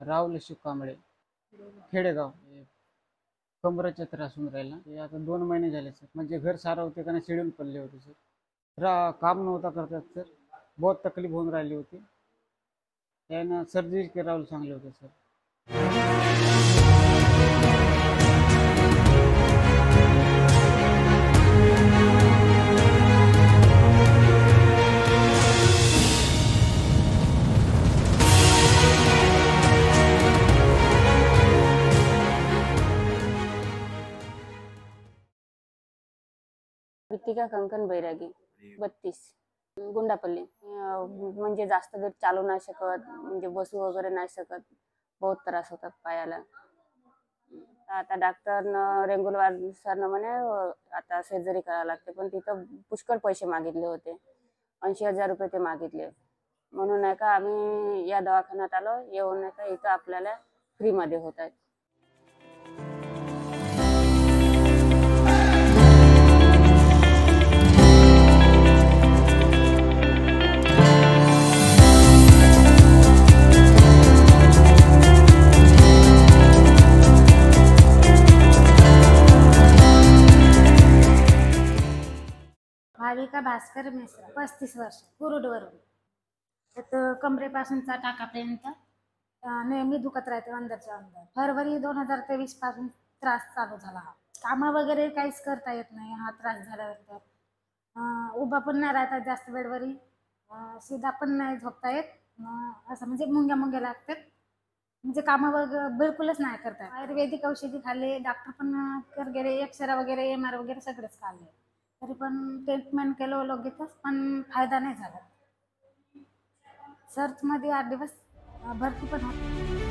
राहुल अशोक कांबळे, खेडेगाव. कमरेचा त्रास होऊन राहिला. हे आता 2 महिने झाले सर. म्हणजे घर सारं होते का शिडून पडले होते सर. काम नव्हता करतात सर. बहुत तकलीफ होऊन राहिली होती. त्यानं सर्जरी करायला सांगले होते सर. कृतिका कंकन बैरागी, 32, गुंडापल्ली. म्हणजे जास्त वेळ चालू नाही शकत, म्हणजे बसू वगैरे नाही शकत. बहुत त्रास होतात पायाला. आता डॉक्टरनं रेग्युलर सरनं म्हणे आता सर्जरी करावी लागते, पण तिथं पुष्कळ पैसे मागितले होते. 80,000 रुपये ते मागितले. म्हणून नाही का आम्ही या दवाखान्यात आलो. येऊन नाही का इथं आपल्याला फ्रीमध्ये होत आहेत. भाविका भास्कर मिश्रा, 35 वर्ष, कुरुडवरून. तर कमरेपासूनचा टाकापर्यंत नेहमी दुखत राहते अंदरच्या अंदर. फरवरी 2023 पासून त्रास चालू झाला. कामं वगैरे काहीच करता येत नाही हा त्रास झाल्यानंतर. उभा पण नाही राहतात जास्त वेळवरी, सीधा पण नाही झोपता येत. असं म्हणजे मुंग्या लागतात. म्हणजे कामं वगैरे बिलकुलच नाही करतात. आयुर्वेदिक औषधी खाल्ले, डॉक्टर पण गेले, एक्सरा वगैरे MR वगैरे सगळंच खाल्ले, तरी पण ट्रीटमेंट केलं लगेचच, पण फायदा नाही झाला. सर्चमध्ये 8 दिवस भरती पण होती.